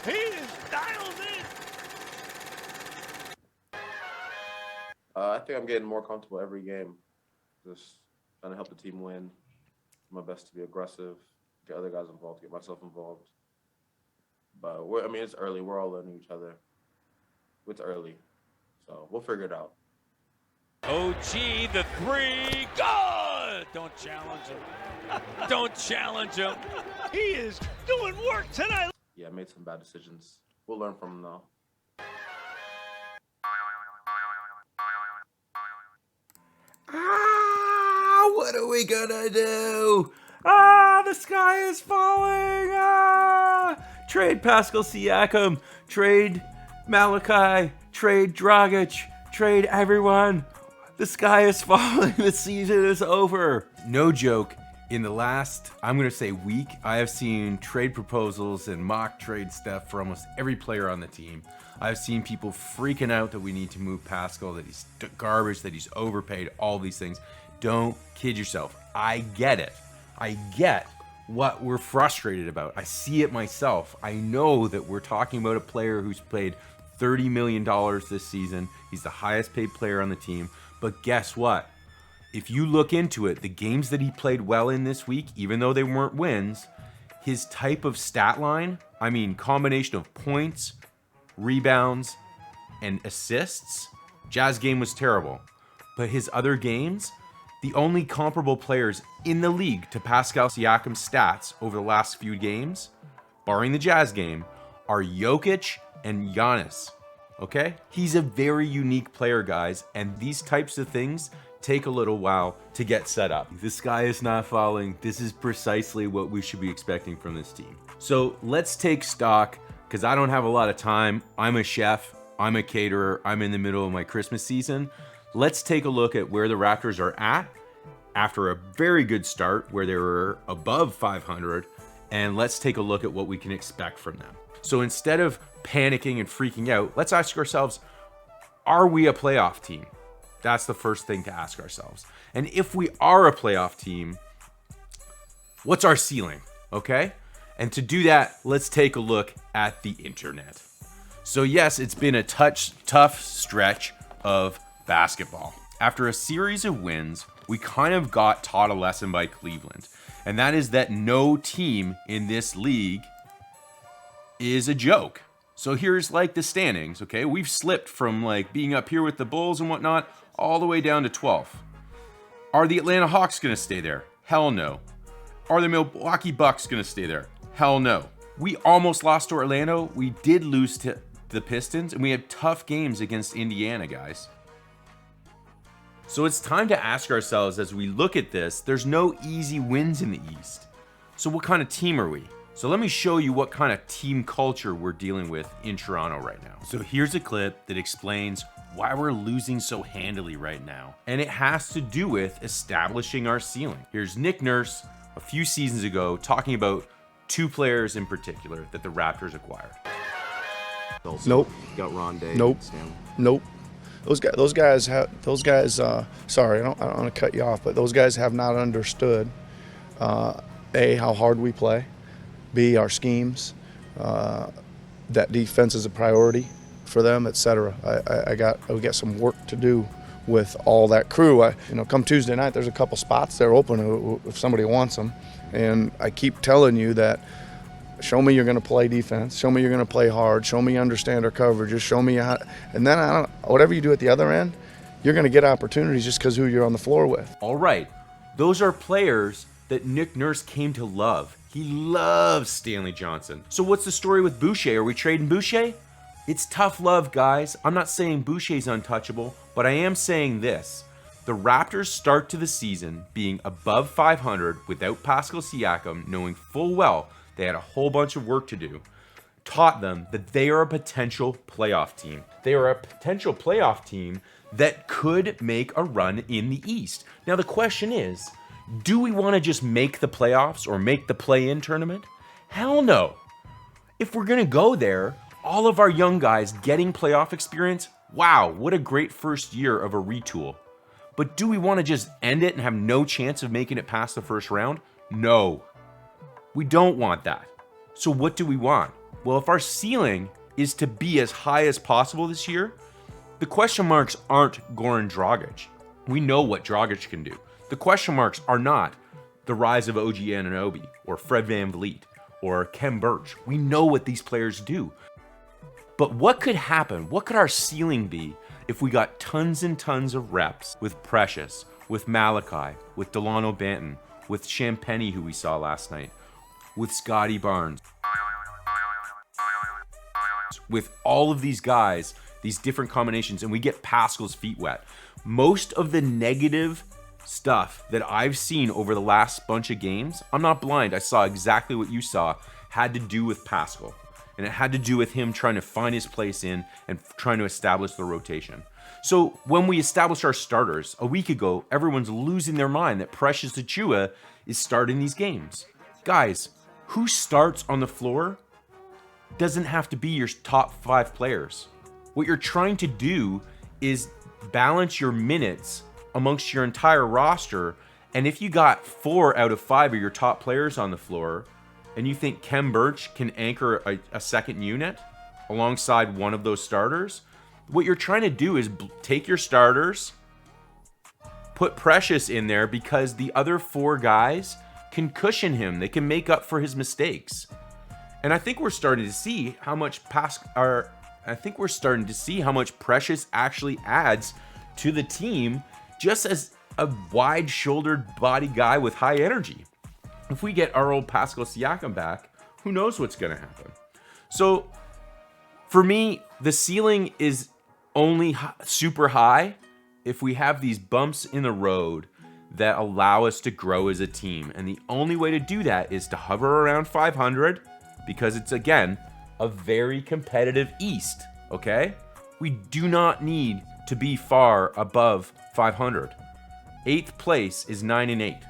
He is dialed in. I think I'm getting more comfortable every game. Just trying to help the team win. Do my best to be aggressive, get other guys involved, get myself involved. But it's early. We're all learning each other. It's early, so we'll figure it out. OG, the three, good! Don't challenge him. Don't challenge him. He is doing work tonight. Yeah, I made some bad decisions. We'll learn from them though. What are we gonna do? The sky is falling. Trade Pascal Siakam. Trade Malachi. Trade Dragic. Trade everyone. The sky is falling. The season is over. No joke. In the last, I'm going to say week, I have seen trade proposals and mock trade stuff for almost every player on the team. I've seen people freaking out that we need to move Pascal, that he's garbage, that he's overpaid, all these things. Don't kid yourself. I get it. I get what we're frustrated about. I see it myself. I know that we're talking about a player who's played $30 million this season. He's the highest paid player on the team. But guess what? If you look into it, the games that he played well in this week, even though they weren't wins, his type of stat line, combination of points, rebounds, and assists, Jazz game was terrible. But his other games, the only comparable players in the league to Pascal Siakam's stats over the last few games, barring the Jazz game, are Jokic and Giannis. Okay? He's a very unique player, guys, and these types of things take a little while to get set up. The sky is not falling. This is precisely what we should be expecting from this team. So let's take stock, because I don't have a lot of time. I'm a chef, I'm a caterer, I'm in the middle of my Christmas season. Let's take a look at where the Raptors are at after a very good start where they were above 500, and let's take a look at what we can expect from them. So instead of panicking and freaking out, let's ask ourselves, are we a playoff team? That's the first thing to ask ourselves. And if we are a playoff team, what's our ceiling, okay? And to do that, let's take a look at the internet. So yes, it's been a tough stretch of basketball. After a series of wins, we kind of got taught a lesson by Cleveland. And that is that no team in this league is a joke. So here's the standings, okay? We've slipped from being up here with the Bulls and whatnot all the way down to 12th. Are the Atlanta Hawks going to stay there? Hell no. Are the Milwaukee Bucks going to stay there? Hell no. We almost lost to Orlando. We did lose to the Pistons, and we had tough games against Indiana, guys. So it's time to ask ourselves as we look at this, there's no easy wins in the East. So what kind of team are we? So let me show you what kind of team culture we're dealing with in Toronto right now. So here's a clip that explains why we're losing so handily right now. And it has to do with establishing our ceiling. Here's Nick Nurse a few seasons ago talking about two players in particular that the Raptors acquired. Nope. You got Rondé. Nope. Stanley. Nope. Those guys. Sorry, I don't want to cut you off, but those guys have not understood A, how hard we play, B, our schemes, that defense is a priority for them, etc. We got some work to do with all that crew. Come Tuesday night, there's a couple spots there open if somebody wants them, and I keep telling you that. Show me you're going to play defense. Show me you're going to play hard. Show me you understand our coverages. Show me how, and then whatever you do at the other end, you're going to get opportunities just because who you're on the floor with. All right, those are players that Nick Nurse came to love. He loves Stanley Johnson. So what's the story with Boucher? Are we trading Boucher? It's tough love, guys. I'm not saying Boucher's untouchable, but I am saying this. The Raptors start to the season being above 500 without Pascal Siakam, knowing full well they had a whole bunch of work to do, taught them that they are a potential playoff team. They are a potential playoff team that could make a run in the East. Now the question is, do we want to just make the playoffs or make the play-in tournament? Hell no. If we're going to go there, all of our young guys getting playoff experience, wow, what a great first year of a retool. But do we want to just end it and have no chance of making it past the first round? No. We don't want that. So what do we want? Well, if our ceiling is to be as high as possible this year, the question marks aren't Goran Dragic. We know what Dragic can do. The question marks are not the rise of OG Anunoby or Fred VanVleet or Kem Birch. We know what these players do. But what could happen? What could our ceiling be if we got tons and tons of reps with Precious, with Malachi, with Delano Banton, with Champagnie, who we saw last night, with Scotty Barnes, with all of these guys, these different combinations, and we get Pascal's feet wet. Most of the negative stuff that I've seen over the last bunch of games, I'm not blind, I saw exactly what you saw, had to do with Pascal. And it had to do with him trying to find his place in and trying to establish the rotation. So when we established our starters a week ago, everyone's losing their mind that Precious Achiuwa is starting these games. Guys, who starts on the floor doesn't have to be your top 5 players. What you're trying to do is balance your minutes amongst your entire roster. And if you got 4 out of 5 of your top players on the floor, and you think Kem Birch can anchor a second unit alongside one of those starters, what you're trying to do is take your starters, put Precious in there because the other 4 guys can cushion him. They can make up for his mistakes. And I think we're starting to see how much Precious actually adds to the team just as a wide-shouldered body guy with high energy. If we get our old Pascal Siakam back, who knows what's going to happen? So, for me, the ceiling is only super high if we have these bumps in the road that allow us to grow as a team. And the only way to do that is to hover around 500 because it's, again, a very competitive East, okay? We do not need to be far above 500. 8th place is 9-8.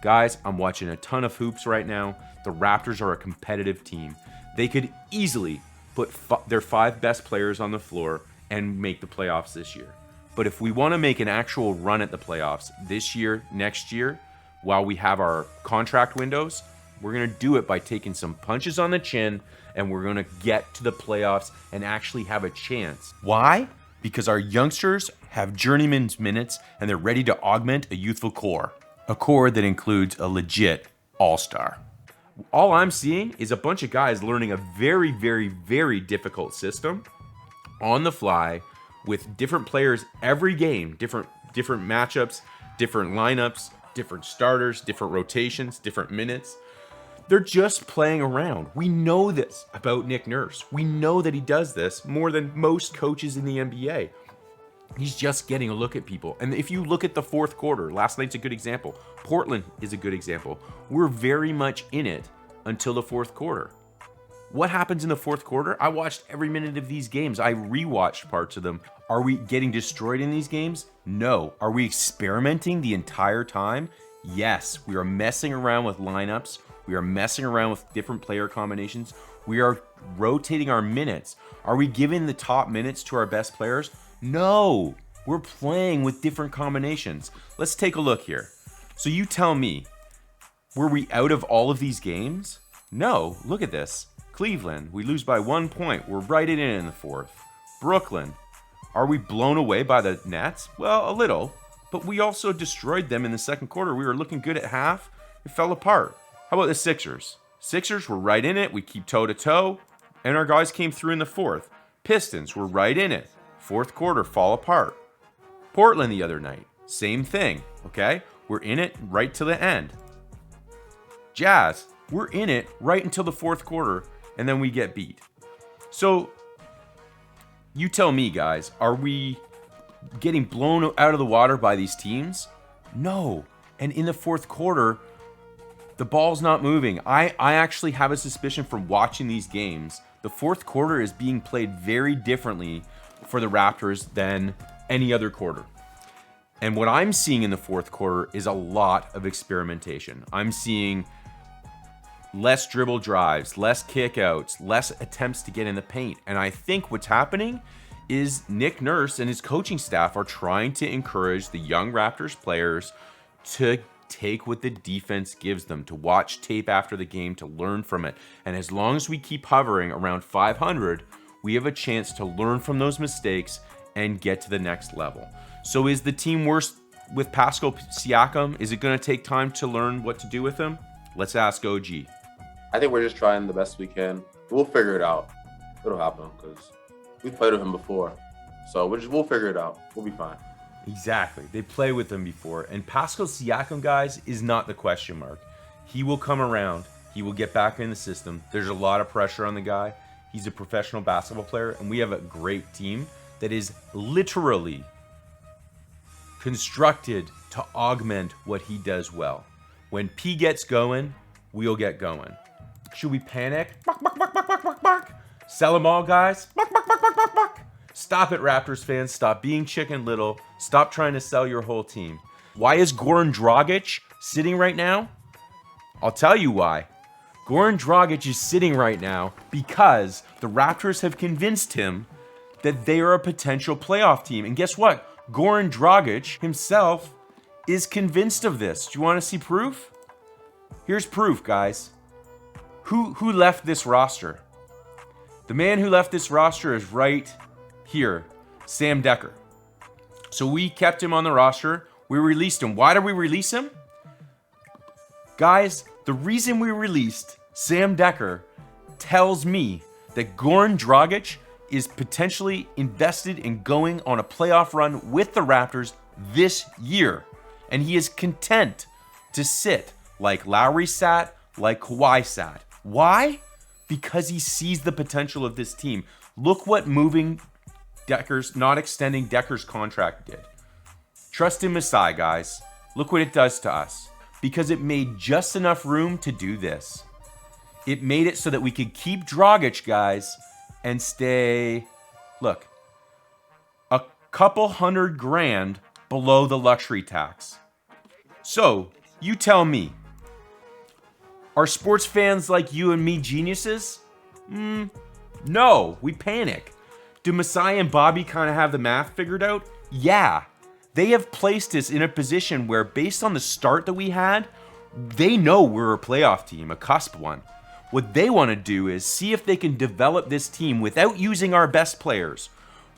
Guys, I'm watching a ton of hoops right now. The Raptors are a competitive team. They could easily put their 5 best players on the floor and make the playoffs this year. But if we want to make an actual run at the playoffs this year, next year, while we have our contract windows, we're going to do it by taking some punches on the chin, and we're going to get to the playoffs and actually have a chance. Why? Because our youngsters have journeyman's minutes, and they're ready to augment a youthful core. A core that includes a legit all-star. All I'm seeing is a bunch of guys learning a very, very, very difficult system on the fly with different players every game, different matchups, different lineups, different starters, different rotations, different minutes. They're just playing around. We know this about Nick Nurse. We know that he does this more than most coaches in the NBA. He's just getting a look at people. And if you look at the 4th quarter, last night's a good example. Portland is a good example. We're very much in it until the 4th quarter. What happens in the 4th quarter? I watched every minute of these games. I rewatched parts of them. Are we getting destroyed in these games? No. Are we experimenting the entire time? Yes. We are messing around with lineups. We are messing around with different player combinations. We are rotating our minutes. Are we giving the top minutes to our best players? No, we're playing with different combinations. Let's take a look here. So you tell me, were we out of all of these games? No, look at this. Cleveland, we lose by 1 point. We're right in the 4th. Brooklyn, are we blown away by the Nets? Well, a little, but we also destroyed them in the 2nd quarter. We were looking good at half. It fell apart. How about the Sixers? Sixers were right in it. We keep toe-to-toe, and our guys came through in the 4th. Pistons were right in it. 4th quarter, fall apart. Portland the other night, same thing, okay? We're in it right to the end. Jazz, we're in it right until the 4th quarter, and then we get beat. So, you tell me, guys, are we getting blown out of the water by these teams? No. And in the 4th quarter, the ball's not moving. I actually have a suspicion from watching these games. The 4th quarter is being played very differently for the Raptors than any other quarter. And what I'm seeing in the 4th quarter is a lot of experimentation. I'm seeing less dribble drives, less kickouts, less attempts to get in the paint. And I think what's happening is Nick Nurse and his coaching staff are trying to encourage the young Raptors players to take what the defense gives them, to watch tape after the game, to learn from it. And as long as we keep hovering around 500, we have a chance to learn from those mistakes and get to the next level. So is the team worse with Pascal Siakam? Is it going to take time to learn what to do with him? Let's ask OG. I think we're just trying the best we can. We'll figure it out. It'll happen because we've played with him before. So we'll figure it out. We'll be fine. Exactly. They played with him before. And Pascal Siakam, guys, is not the question mark. He will come around. He will get back in the system. There's a lot of pressure on the guy. He's a professional basketball player, and we have a great team that is literally constructed to augment what he does well. When P gets going, we'll get going. Should we panic? Sell them all, guys. Stop it, Raptors fans. Stop being Chicken Little. Stop trying to sell your whole team. Why is Goran Dragic sitting right now? I'll tell you why. Goran Dragic is sitting right now because the Raptors have convinced him that they are a potential playoff team. And guess what? Goran Dragic himself is convinced of this. Do you want to see proof? Here's proof, guys. Who left this roster? The man who left this roster is right here, Sam Dekker. So we kept him on the roster. We released him. Why did we release him? Guys, the reason we released Sam Dekker tells me that Goran Dragic is potentially invested in going on a playoff run with the Raptors this year. And he is content to sit like Lowry sat, like Kawhi sat. Why? Because he sees the potential of this team. Look what moving not extending Decker's contract did. Trust in Masai, guys. Look what it does to us. Because it made just enough room to do this. It made it so that we could keep Dragic, guys, and stay, look, a couple $100,000 below the luxury tax. So, you tell me, are sports fans like you and me geniuses? No, we panic. Do Masai and Bobby kind of have the math figured out? Yeah. They have placed us in a position where, based on the start that we had, they know we're a playoff team, a cusp one. What they want to do is see if they can develop this team without using our best players,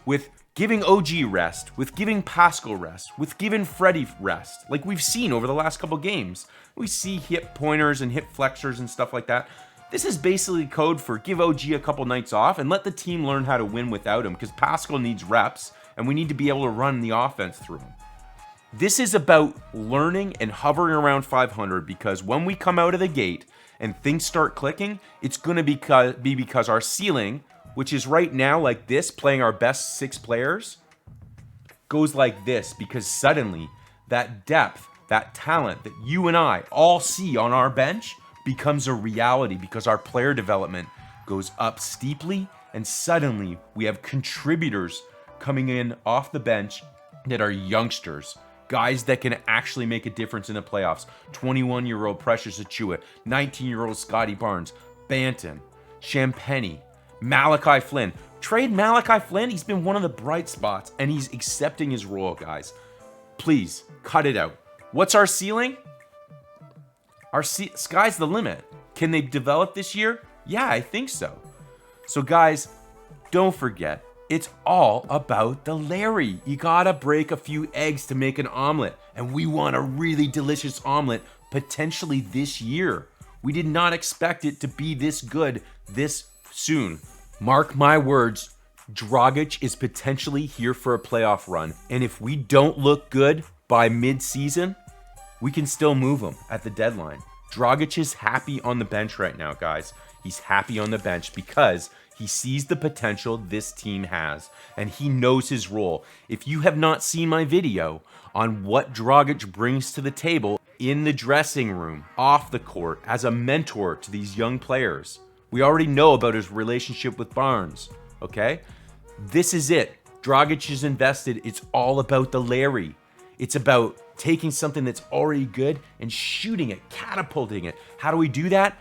with giving OG rest, with giving Pascal rest, with giving Freddie rest, like we've seen over the last couple games. We see hip pointers and hip flexors and stuff like that. This is basically code for give OG a couple nights off and let the team learn how to win without him, because Pascal needs reps and we need to be able to run the offense through him. This is about learning and hovering around 500, because when we come out of the gate and things start clicking, it's going to be because our ceiling, which is right now like this, playing our best 6 players, goes like this, because suddenly that depth, that talent that you and I all see on our bench becomes a reality, because our player development goes up steeply, and suddenly we have contributors coming in off the bench that are youngsters, guys that can actually make a difference in the playoffs. 21-year-old Precious Achiuwa, 19-year-old Scotty Barnes, Banton, Champagnie, Malachi Flynn. Trade Malachi Flynn. He's been one of the bright spots, and he's accepting his role, guys. Please, cut it out. What's our ceiling? Sky's the limit. Can they develop this year? Yeah, I think so. So, guys, don't forget, it's all about the Larry. You gotta break a few eggs to make an omelet, and we want a really delicious omelet potentially this year. We did not expect it to be this good this soon. Mark my words, Dragic is potentially here for a playoff run, and if we don't look good by mid-season, we can still move him at the deadline. Dragic is happy on the bench right now, guys. He's happy on the bench because he sees the potential this team has, and he knows his role. If you have not seen my video on what Dragic brings to the table in the dressing room, off the court, as a mentor to these young players, we already know about his relationship with Barnes, okay? This is it. Dragic is invested. It's all about the Larry. It's about taking something that's already good and shooting it, catapulting it. How do we do that?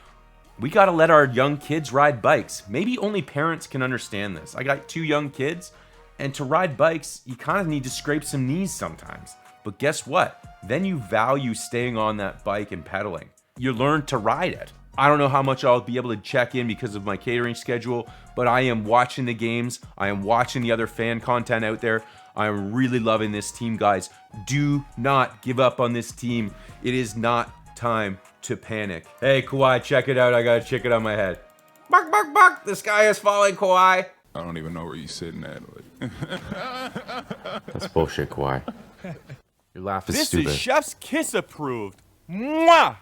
We got to let our young kids ride bikes. Maybe only parents can understand this. I got 2 young kids, and to ride bikes, you kind of need to scrape some knees sometimes. But guess what? Then you value staying on that bike and pedaling. You learn to ride it. I don't know how much I'll be able to check in because of my catering schedule, but I am watching the games. I am watching the other fan content out there. I am really loving this team, guys. Do not give up on this team. It is not time to panic. Hey, Kawhi, check it out. I got a chicken on my head. Bark, bark, bark. The sky is falling, Kawhi. I don't even know where you're sitting at. That's bullshit, Kawhi. Your laugh is This stupid. is Chef's Kiss approved. Mwah!